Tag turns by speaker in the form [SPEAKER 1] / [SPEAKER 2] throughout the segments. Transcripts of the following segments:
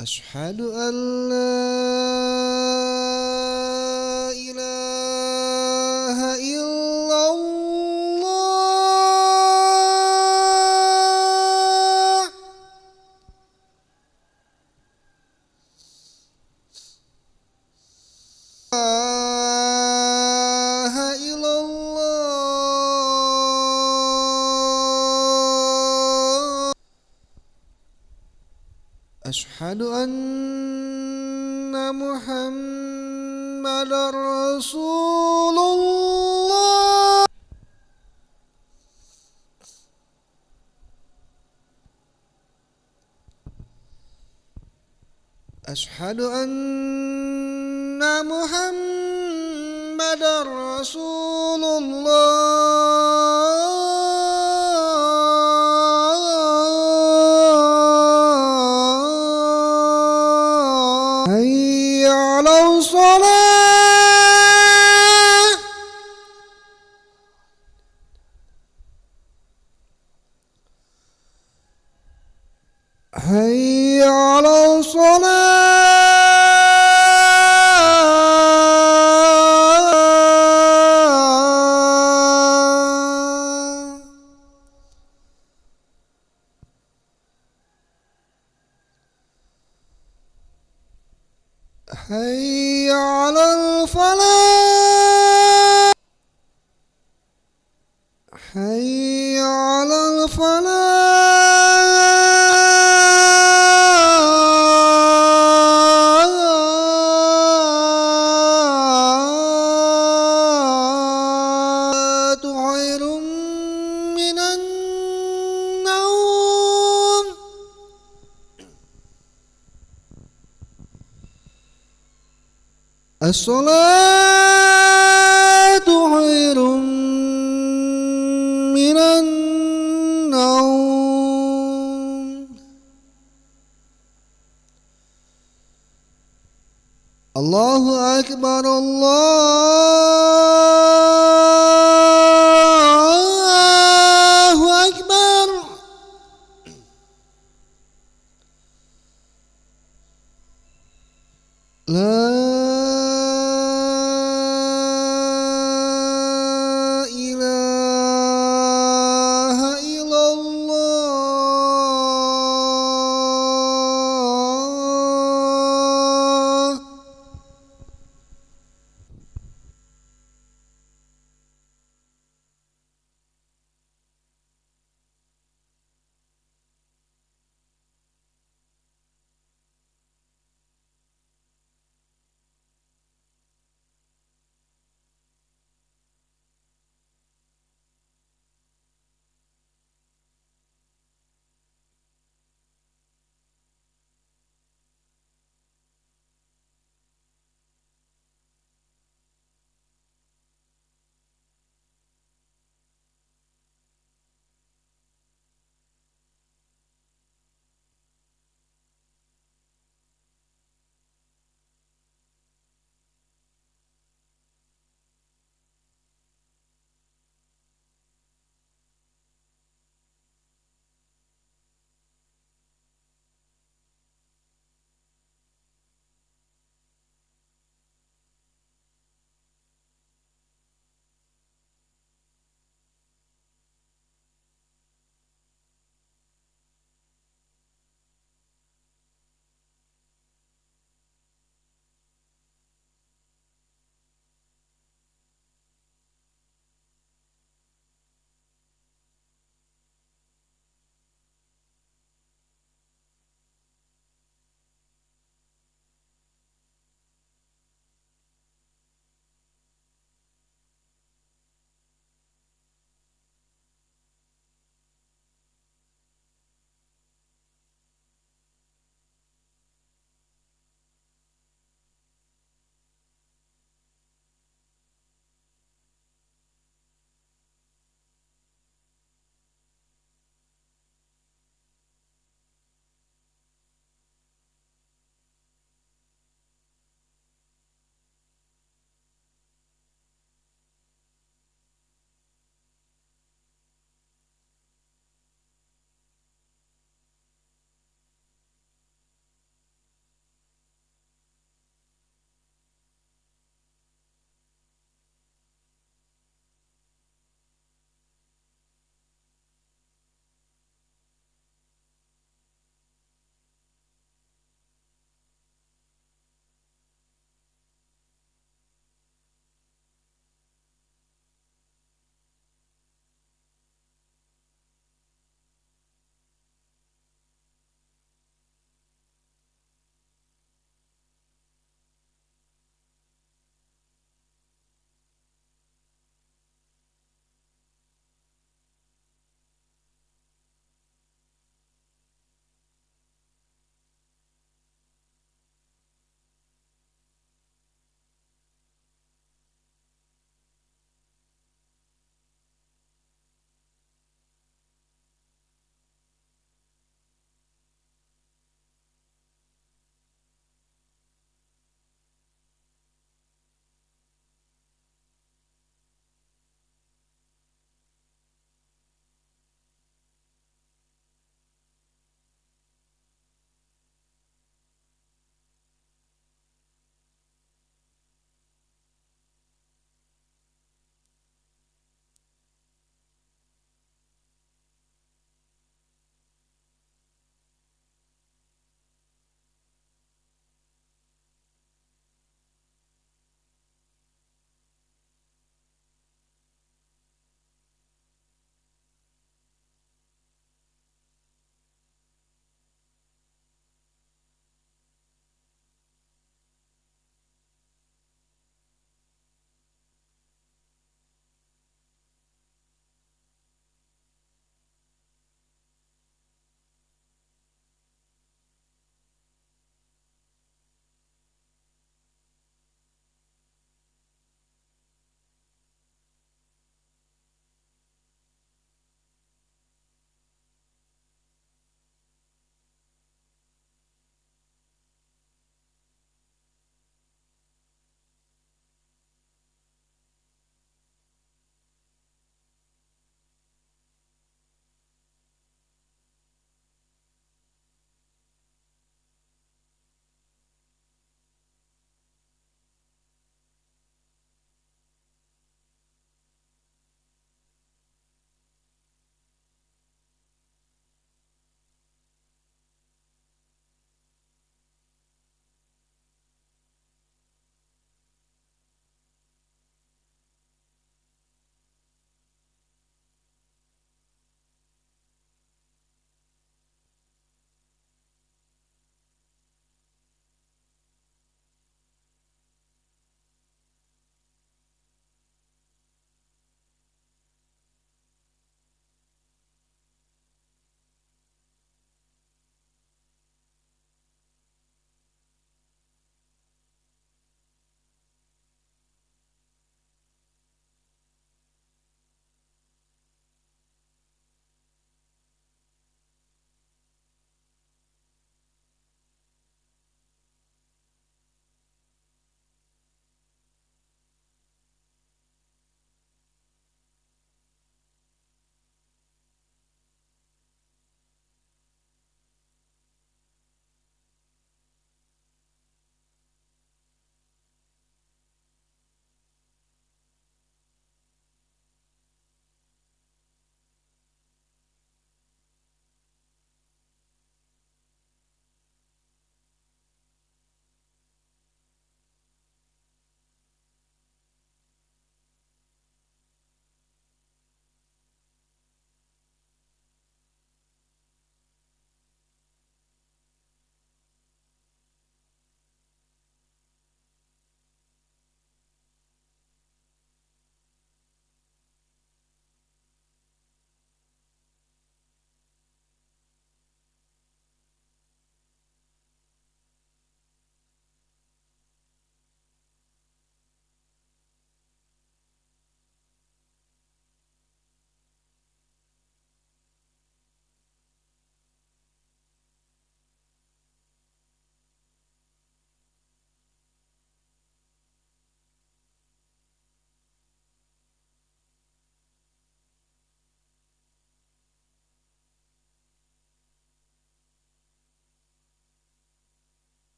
[SPEAKER 1] أشهد أن لا إله إلا الله. لا إله إلا الله. أشهد أن محمد رسول الله. أشهد أن محمد رسول الله. حي على الصلاة. حي على الصلاة. حي على الفلاح. حي على الفلاح. خير من النوم. الصلاة خير من النوم. الله أكبر الله أكبر. لا إله إلا الله.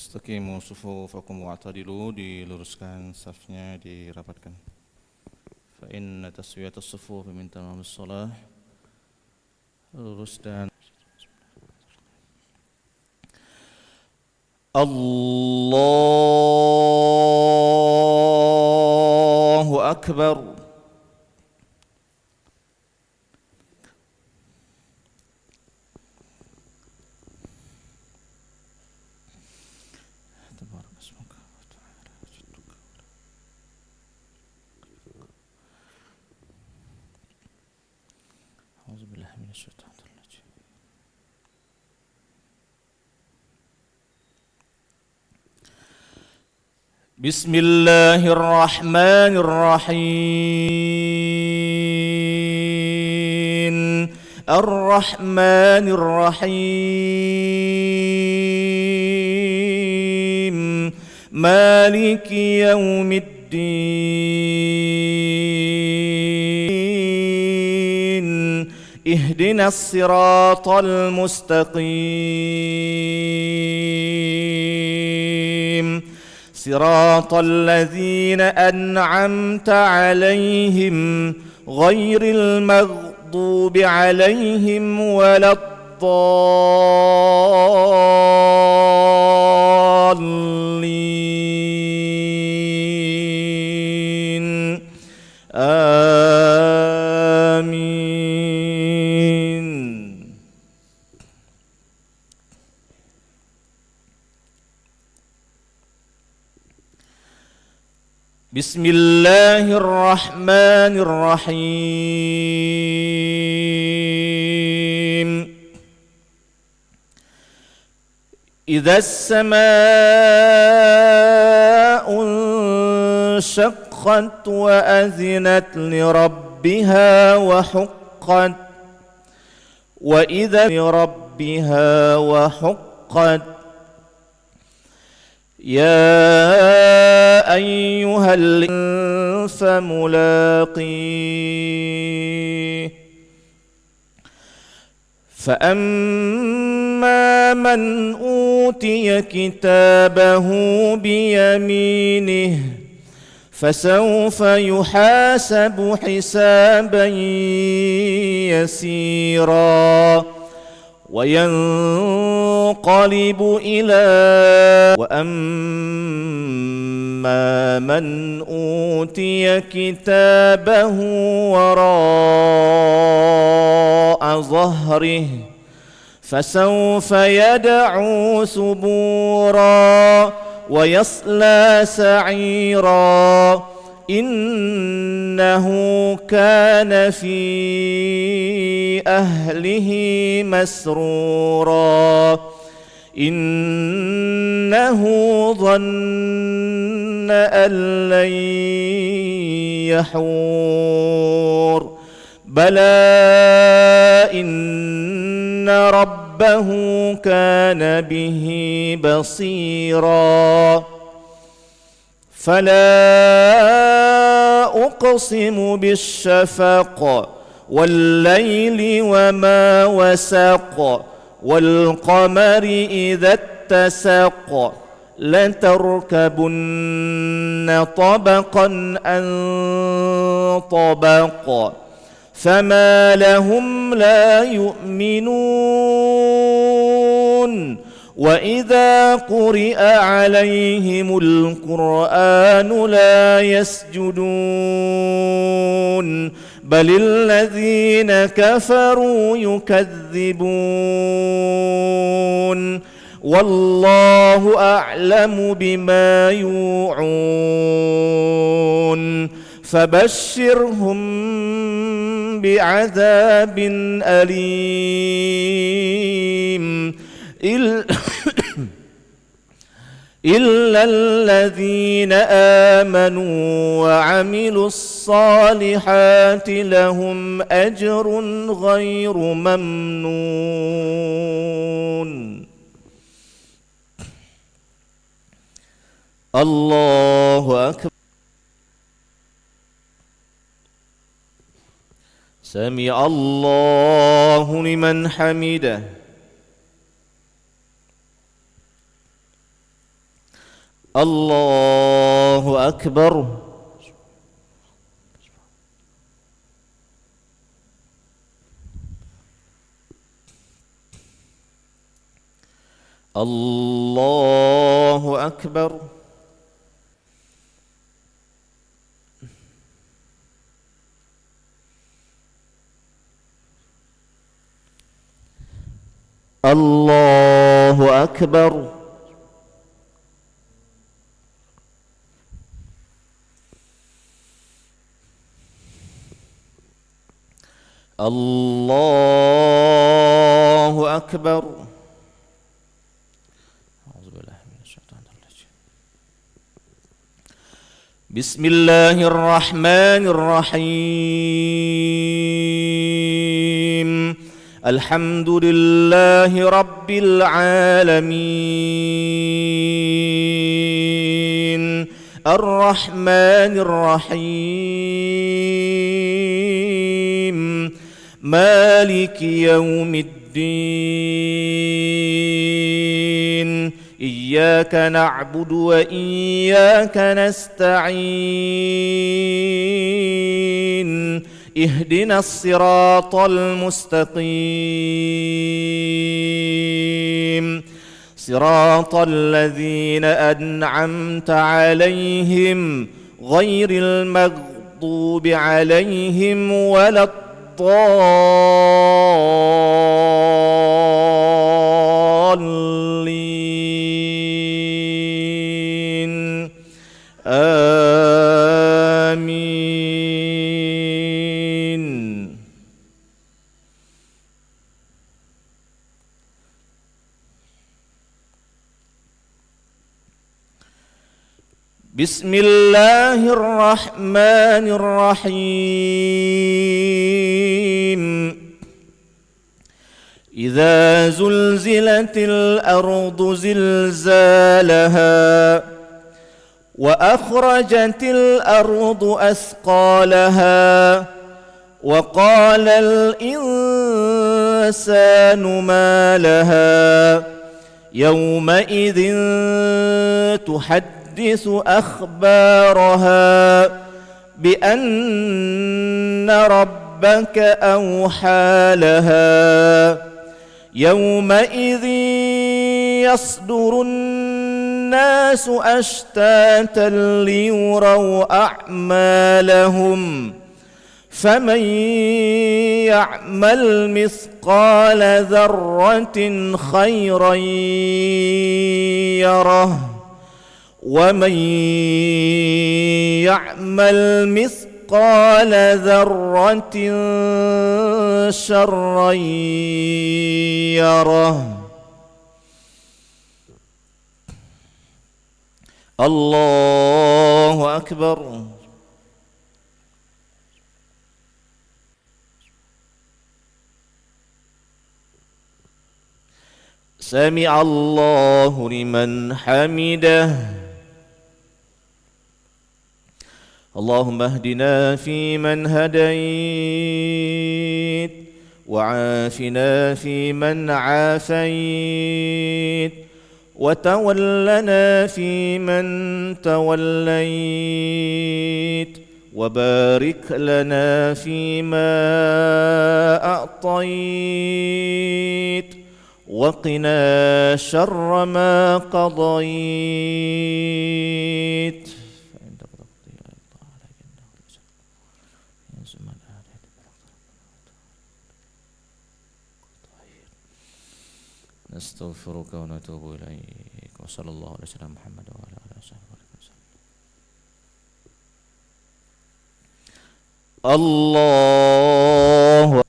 [SPEAKER 2] Istaqimu sufufakum wa'tadilu, diluruskan safnya, dirapatkan. Fa inna taswiyatas sufuf min tamamis shalah. Lurus dan Allahu Akbar. بسم الله الرحمن الرحيم الرحمن الرحيم مالك يوم الدين اهدنا الصراط المستقيم صراط الذين أنعمت عليهم غير المغضوب عليهم ولا الضالين آمين. بسم الله الرحمن الرحيم إذا السماء انشقت وأذنت لربها وحقت وإذا لربها وحقت يا أيها الإنسان فملاقيه فأما من أوتي كتابه بيمينه فسوف يحاسب حسابا يسيرا وينقلب إلى وأما من أوتي كتابه وراء ظهره فسوف يدعو ثبورا ويصلى سعيرا إنه كان في أهله مسرورا إنه ظن أن لن يحور بلى إن ربه كان به بصيرا فلا أقسم بالشفق والليل وما وسق والقمر إذا اتسق لتركبن طبقا عن طبق فما لهم لا يؤمنون وإذا قرئ عليهم القرآن لا يسجدون بل الذين كفروا يكذبون والله أعلم بما يوعون فبشرهم بعذاب أليم إلا الذين آمنوا وعملوا الصالحات لهم أجر غير ممنون. الله أكبر. سمع الله لمن حمده. الله أكبر. الله أكبر. الله أكبر. الله أكبر. أعوذ بالله من الشيطان الرجيم. بسم الله الرحمن الرحيم. الحمد لله رب العالمين الرحمن الرحيم مالك يوم الدين إياك نعبد وإياك نستعين اهدنا الصراط المستقيم صراط الذين أنعمت عليهم غير المغضوب عليهم ولا الضالين آمين. بسم الله الرحمن الرحيم. إذا زلزلت الأرض زلزالها وأخرجت الأرض أثقالها وقال الإنسان ما لها يومئذ تحدث أخبارها بأن ربك أوحى لها يومئذ يصدر الناس أشتاتا ليروا أعمالهم فمن يعمل مثقال ذرة خيرا يره ومن يعمل مثقال ذرة شرا يره. الله أكبر. سمع الله لمن حمده. اللهم اهدنا فيمن هديت وعافنا فيمن عافيت وتولنا فيمن توليت وبارك لنا فيما أعطيت وقنا شر ما قضيت نستغفرك ونتوب إليك وصلى الله على سيدنا محمد وعلى آله وصحبه وسلم. الله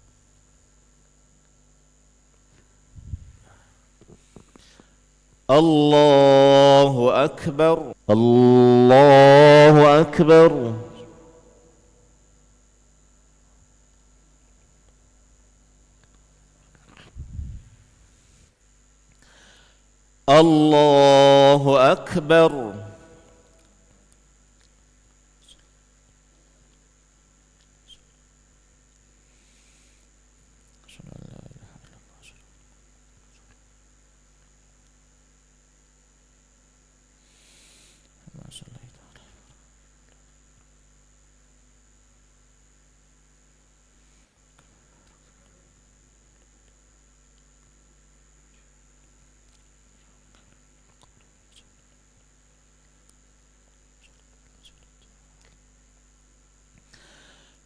[SPEAKER 2] أكبر. الله أكبر. الله أكبر.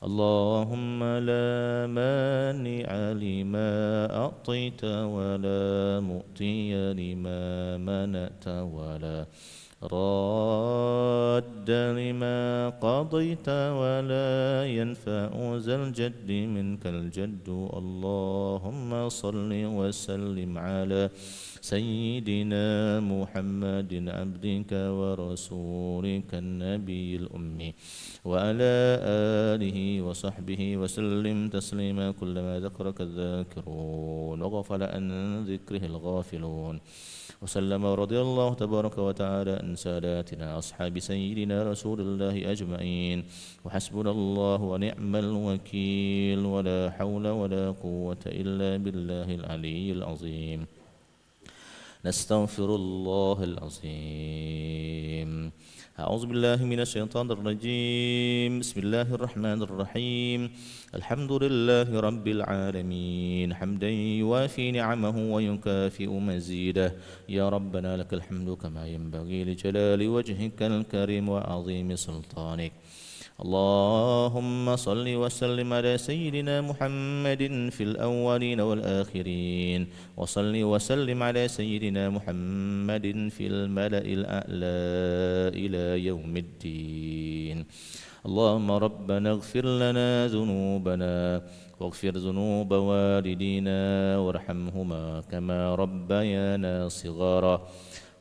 [SPEAKER 2] اللهم لا مانع لما أعطيت ولا مؤتي لما منعت ولا راد لما قضيت ولا ينفع ذا الجد منك الجد. اللهم صل وسلم على سيدنا محمد عبدك ورسولك النبي الأمي وعلى آله وصحبه وسلم تسليما. كلما ذكرك الذاكرون وغفل عن ذكره الغافلون. وسلم ورضي الله تبارك وتعالى عن ساداتنا أصحاب سيدنا رسول الله أجمعين. وحسبنا الله ونعم الوكيل ولا حول ولا قوة إلا بالله العلي العظيم. نستغفر الله العظيم. أعوذ بالله من الشيطان الرجيم. بسم الله الرحمن الرحيم. الحمد لله رب العالمين حمدا يوافي نعمه ويكافئ مزيده. يا ربنا لك الحمد كما ينبغي لجلال وجهك الكريم وعظيم سلطانك. اللهم صل وسلم على سيدنا محمد في الأولين والآخرين. وصل وسلم على سيدنا محمد في الملأ الأعلى إلى يوم الدين. اللهم ربنا اغفر لنا ذنوبنا واغفر ذنوب والدينا وارحمهما كما ربيانا صغارا.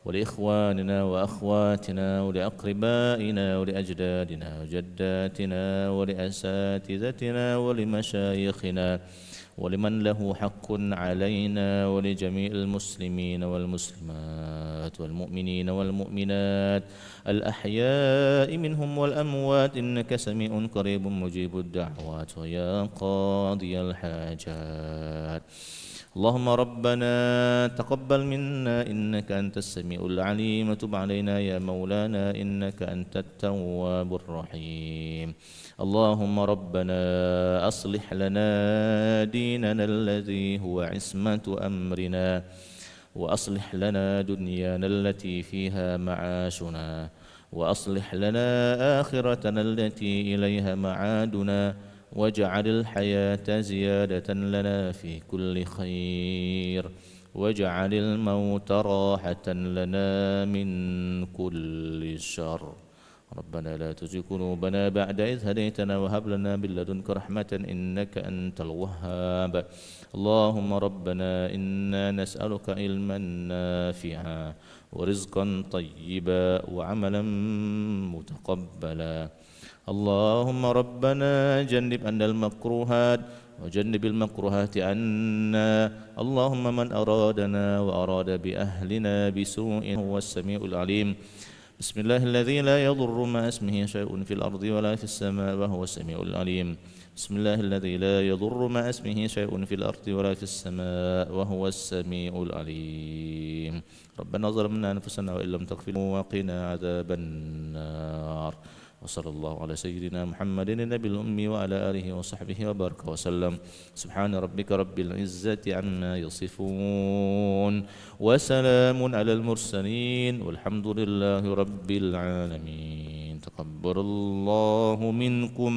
[SPEAKER 2] ولإخواننا وأخواتنا ولأقربائنا ولأجدادنا وجداتنا ولأساتذتنا ولمشايخنا ولمن له حق علينا ولجميع المسلمين والمسلمات والمؤمنين والمؤمنات الأحياء منهم والأموات إنك سميع قريب مجيب الدعوات ويا قاضي الحاجات. اللهم ربنا تقبل منا إنك أنت السميع العليم وتب علينا يا مولانا إنك أنت التواب الرحيم. اللهم ربنا أصلح لنا ديننا الذي هو عصمة أمرنا وأصلح لنا دنيانا التي فيها معاشنا وأصلح لنا آخرتنا التي إليها معادنا واجعل الحياة زيادة لنا في كل خير واجعل الموت راحة لنا من كل شر. ربنا لا تزغ قلوبنا بعد إذ هديتنا وهب لنا من لدنك رحمة إنك أنت الوهاب. اللهم ربنا إنا نسألك علما نافعا ورزقا طيبا وعملا متقبلا. اللهم ربنا جنب عنا المكروهات وجنب المكروهات عنا. اللهم من أرادنا وأراد بأهلنا بسوء هو السميع العليم. بسم الله الذي لا يضر مع اسمه شيء في الأرض ولا في السماء وهو السميع العليم. بسم الله الذي لا يضر مع اسمه شيء في الأرض ولا في السماء وهو السميع العليم. ربنا ظلمنا أنفسنا وإن لم تغفر وقنا عذاب النار. وصلى الله على سيدنا محمد النبي الأمي وعلى آله وصحبه وبارك وسلم. سبحان ربك رب العزة عما يصفون وسلام على المرسلين والحمد لله رب العالمين. تقبل الله منكم.